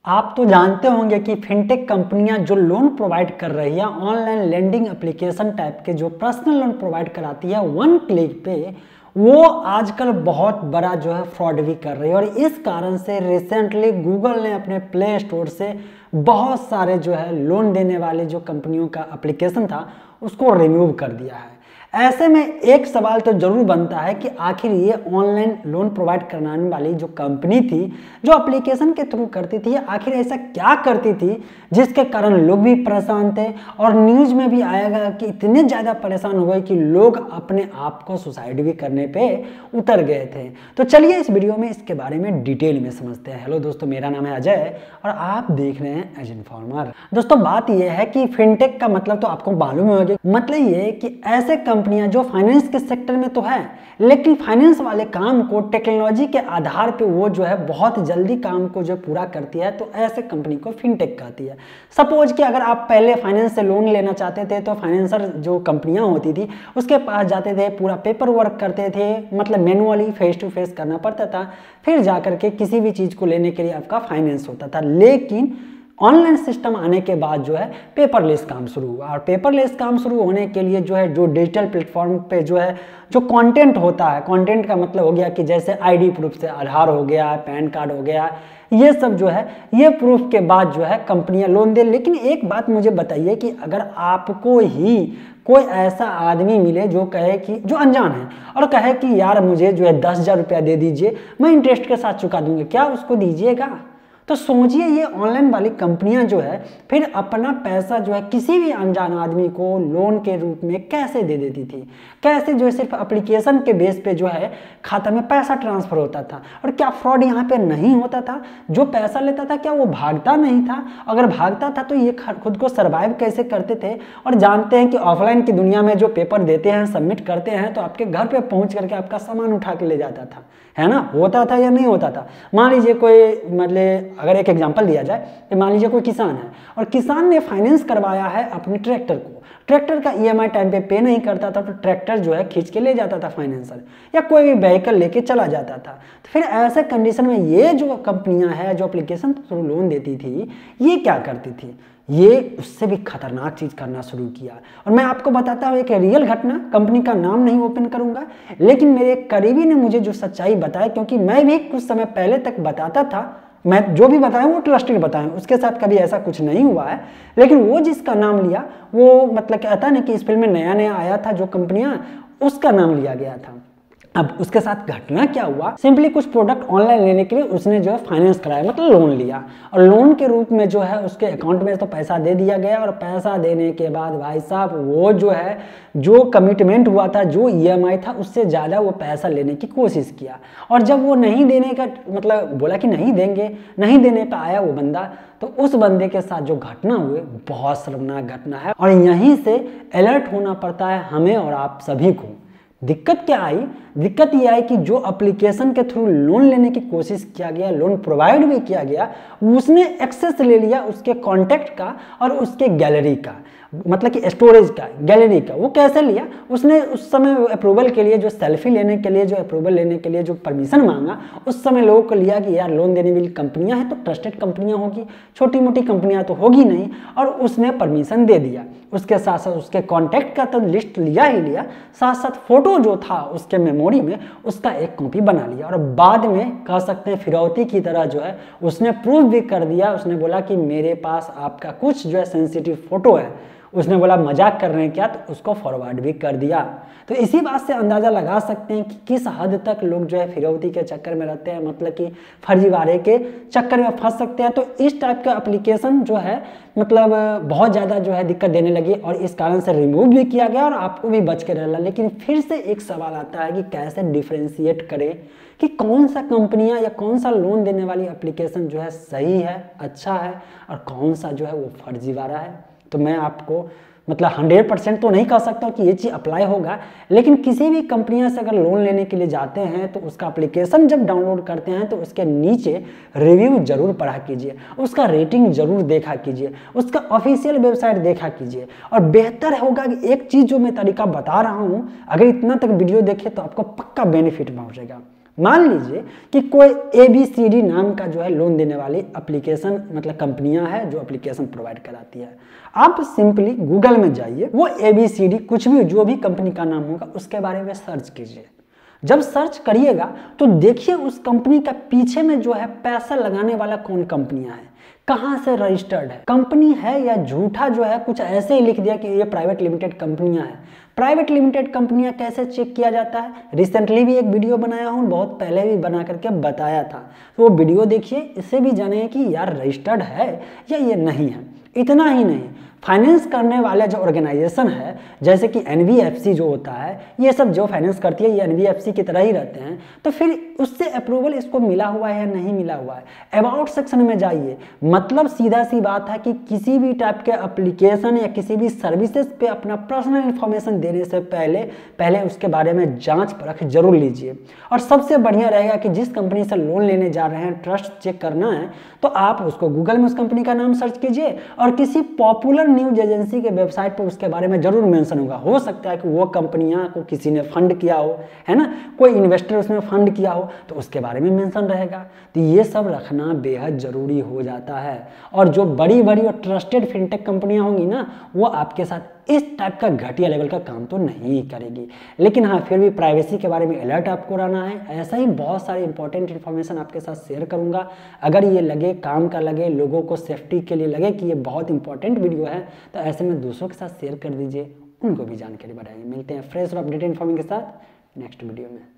आप तो जानते होंगे कि फिनटेक कंपनियां जो लोन प्रोवाइड कर रही है, ऑनलाइन लेंडिंग एप्लीकेशन टाइप के जो पर्सनल लोन प्रोवाइड कराती है वन क्लिक पे, वो आजकल बहुत बड़ा जो है फ्रॉड भी कर रही है। और इस कारण से रिसेंटली गूगल ने अपने प्ले स्टोर से बहुत सारे जो है लोन देने वाले जो कंपनियों का एप्लीकेशन था उसको रिमूव कर दिया है। ऐसे में एक सवाल तो जरूर बनता है कि आखिर ये ऑनलाइन लोन प्रोवाइड कराने वाली जो कंपनी थी, जो एप्लीकेशन के थ्रू करती थी, आखिर ऐसा क्या करती थी जिसके कारण लोग भी परेशान थे। और न्यूज़ में भी आएगा कि इतने ज़्यादा परेशान हो गए कि लोग अपने आप को सुसाइड भी करने पे उतर गए थे। तो चलिए इस वीडियो में इसके बारे में डिटेल में समझते हैं। हेलो दोस्तों, मेरा नाम है अजय और आप देख रहे हैं एज इन्फॉर्मर। दोस्तों बात यह है कि फिनटेक का मतलब तो आपको मालूम होगा, मतलब ये कि ऐसे कंपनियां जो फाइनेंस के सेक्टर में तो है, लेकिन फाइनेंस वाले काम को टेक्नोलॉजी के आधार पे वो जो है बहुत जल्दी काम को जो पूरा करती है, तो ऐसे कंपनी को फिनटेक कहती है। सपोज कि अगर आप पहले फाइनेंस से लोन लेना चाहते थे तो फाइनेंसर जो कंपनियां होती थी उसके पास जाते थे, पूरा पेपर वर्क करते थे, मतलब मैनुअली फेस टू फेस करना पड़ता था, फिर जाकर के किसी भी चीज़ को लेने के लिए आपका फाइनेंस होता था। लेकिन ऑनलाइन सिस्टम आने के बाद जो है पेपरलेस काम शुरू हुआ। और पेपरलेस काम शुरू होने के लिए जो है जो डिजिटल प्लेटफॉर्म पे जो है जो कंटेंट होता है, कंटेंट का मतलब हो गया कि जैसे आईडी प्रूफ से आधार हो गया, पैन कार्ड हो गया, ये सब जो है ये प्रूफ के बाद जो है कंपनियां लोन दे। लेकिन एक बात मुझे बताइए कि अगर आपको ही कोई ऐसा आदमी मिले जो कहे कि जो अनजान है और कहे कि यार मुझे जो है 10,000 रुपया दे दीजिए, मैं इंटरेस्ट के साथ चुका दूंगा, क्या उसको दीजिएगा? तो सोचिए ये ऑनलाइन वाली कंपनियां जो है फिर अपना पैसा जो है किसी भी अनजान आदमी को लोन के रूप में कैसे दे देती थी, कैसे जो है सिर्फ एप्लीकेशन के बेस पे जो है खाता में पैसा ट्रांसफर होता था। और क्या फ्रॉड यहाँ पे नहीं होता था? जो पैसा लेता था क्या वो भागता नहीं था? अगर भागता था तो ये खुद को सर्वाइव कैसे करते थे? और जानते हैं कि ऑफलाइन की दुनिया में जो पेपर देते हैं, सबमिट करते हैं, तो आपके घर पे पहुंच करके आपका सामान उठा के ले जाता था, है ना? होता था या नहीं होता था? मान लीजिए कोई, मतलब अगर एक एग्जांपल दिया जाए कि मान लीजिए कोई किसान है और किसान ने फाइनेंस करवाया है अपने ट्रैक्टर को, ट्रैक्टर का ईएमआई टाइम पे नहीं करता था तो ट्रैक्टर जो है खींच के ले जाता था फाइनेंसर, या कोई भी व्हीकल लेके चला जाता था। तो फिर ऐसे कंडीशन में ये जो कंपनियां हैं जो एप्लीकेशन थ्रू लोन देती थी, ये क्या करती थी? ये उससे भी खतरनाक चीज़ करना शुरू किया। और मैं आपको बताता हूँ एक रियल घटना, कंपनी का नाम नहीं ओपन करूँगा, लेकिन मेरे एक करीबी ने मुझे जो सच्चाई बताया, क्योंकि मैं भी कुछ समय पहले तक बताता था, मैं जो भी बताया वो ट्रस्टेड बताया, उसके साथ कभी ऐसा कुछ नहीं हुआ है, लेकिन वो जिसका नाम लिया वो मतलब कहता नहीं कि इस फिल्म में नया नया आया था जो कंपनियां, उसका नाम लिया गया था। अब उसके साथ घटना क्या हुआ, सिंपली कुछ प्रोडक्ट ऑनलाइन लेने के लिए उसने जो है फाइनेंस कराया, मतलब लोन लिया, और लोन के रूप में जो है उसके अकाउंट में तो पैसा दे दिया गया। और पैसा देने के बाद भाई साहब वो जो है जो कमिटमेंट हुआ था, जो ईएमआई था, उससे ज़्यादा वो पैसा लेने की कोशिश किया। और जब वो नहीं देने का मतलब बोला कि नहीं देंगे, नहीं देने पर आया वो बंदा, तो उस बंदे के साथ जो घटना हुई बहुत शर्मनाक घटना है। और यहीं से अलर्ट होना पड़ता है हमें और आप सभी को। दिक्कत क्या आई? दिक्कत ये आई कि जो एप्लीकेशन के थ्रू लोन लेने की कोशिश किया गया, लोन प्रोवाइड भी किया गया, उसने एक्सेस ले लिया उसके कॉन्टैक्ट का और उसके गैलरी का, मतलब कि स्टोरेज का, गैलरी का। वो कैसे लिया? उसने उस समय अप्रूवल के लिए जो सेल्फी लेने के लिए, जो अप्रूवल लेने के लिए जो परमिशन मांगा, उस समय लोगों को लिया कि यार लोन देने वाली कंपनियां हैं तो ट्रस्टेड कंपनियां होगी, छोटी मोटी कंपनियां तो होगी नहीं, और उसने परमिशन दे दिया। उसके साथ साथ उसके कॉन्टैक्ट का तो लिस्ट लिया ही लिया, साथ साथ फोटो जो था उसके मेमोरी में उसका एक कॉपी बना लिया, और बाद में कह सकते हैं फिरौती की तरह जो है उसने प्रूफ भी कर दिया। उसने बोला कि मेरे पास आपका कुछ जो है सेंसिटिव फोटो है, उसने बोला मजाक कर रहे हैं क्या, तो उसको फॉरवर्ड भी कर दिया। तो इसी बात से अंदाज़ा लगा सकते हैं कि किस हद तक लोग जो है फिरौती के चक्कर में रहते हैं, मतलब कि फर्जीवाड़े के चक्कर में फंस सकते हैं। तो इस टाइप का एप्लीकेशन जो है मतलब बहुत ज़्यादा जो है दिक्कत देने लगी, और इस कारण से रिमूव भी किया गया और आपको भी बच के रहना। लेकिन फिर से एक सवाल आता है कि कैसे डिफ्रेंशिएट करें कि कौन सा कंपनियां या कौन सा लोन देने वाली एप्लीकेशन जो है सही है, अच्छा है, और कौन सा जो है वो फर्जीवाड़ा है। तो मैं आपको मतलब 100% तो नहीं कह सकता कि ये चीज़ अप्लाई होगा, लेकिन किसी भी कंपनियां से अगर लोन लेने के लिए जाते हैं तो उसका एप्लीकेशन जब डाउनलोड करते हैं तो उसके नीचे रिव्यू जरूर पढ़ा कीजिए, उसका रेटिंग जरूर देखा कीजिए, उसका ऑफिशियल वेबसाइट देखा कीजिए। और बेहतर होगा कि एक चीज़ जो मैं तरीका बता रहा हूँ, अगर इतना तक वीडियो देखे तो आपको पक्का बेनिफिट पहुँचेगा। मान लीजिए कि कोई ABCD नाम का जो है लोन देने वाली एप्लीकेशन मतलब कंपनियां है जो एप्लीकेशन प्रोवाइड कराती है। आप सिंपली गूगल में जाइए, वो ABCD कुछ भी जो भी कंपनी का नाम होगा उसके बारे में सर्च कीजिए। जब सर्च करिएगा तो देखिए उस कंपनी का पीछे में जो है पैसा लगाने वाला कौन कंपनियां हैं, कहां से रजिस्टर्ड है, कंपनी है या झूठा जो है कुछ ऐसे ही लिख दिया कि ये प्राइवेट लिमिटेड कंपनियां हैं। प्राइवेट लिमिटेड कंपनियां कैसे चेक किया जाता है, रिसेंटली भी एक वीडियो बनाया हूं, बहुत पहले भी बना करके बताया था, तो वो वीडियो देखिए, इससे भी जाने कि यार रजिस्टर्ड है या ये नहीं है। इतना ही नहीं, फाइनेंस करने वाला जो ऑर्गेनाइजेशन है जैसे कि NBFC जो होता है, ये सब जो फाइनेंस करती है ये NBFC की तरह ही रहते हैं, तो फिर उससे अप्रूवल इसको मिला हुआ है या नहीं मिला हुआ है। अबाउट सेक्शन में जाइए, मतलब सीधा सी बात है कि किसी भी टाइप के एप्लीकेशन या किसी भी सर्विसेज पे अपना पर्सनल इंफॉर्मेशन देने से पहले उसके बारे में जांच परख जरूर लीजिए। और सबसे बढ़िया रहेगा कि जिस कंपनी से लोन लेने जा रहे हैं, ट्रस्ट चेक करना है, तो आप उसको गूगल में उस कंपनी का नाम सर्च कीजिए और किसी पॉपुलर न्यूज एजेंसी के वेबसाइट पर उसके बारे में जरूर मेंशन होगा। हो सकता है कि वो कंपनियां को किसी ने फंड किया हो, है ना, कोई इन्वेस्टर उसमें फंड किया हो, तो उसके बारे में मेंशन रहेगा। तो ये सब रखना बेहद जरूरी हो जाता है। और जो बड़ी बड़ी और ट्रस्टेड फिनटेक कंपनियां होंगी ना, वो आपके साथ इस टाइप का घटिया लेवल का काम तो नहीं करेगी, लेकिन हाँ फिर भी प्राइवेसी के बारे में अलर्ट आपको रहना है। ऐसा ही बहुत सारी इंपॉर्टेंट इन्फॉर्मेशन आपके साथ शेयर करूंगा। अगर ये लगे काम का, लगे लोगों को सेफ्टी के लिए लगे कि ये बहुत इंपॉर्टेंट वीडियो है, तो ऐसे में दूसरों के साथ शेयर कर दीजिए, उनको भी जानकारी बढ़ाएंगे। मिलते हैं फ्रेश और अपडेटेड इन्फॉर्मेशन के साथ नेक्स्ट वीडियो में।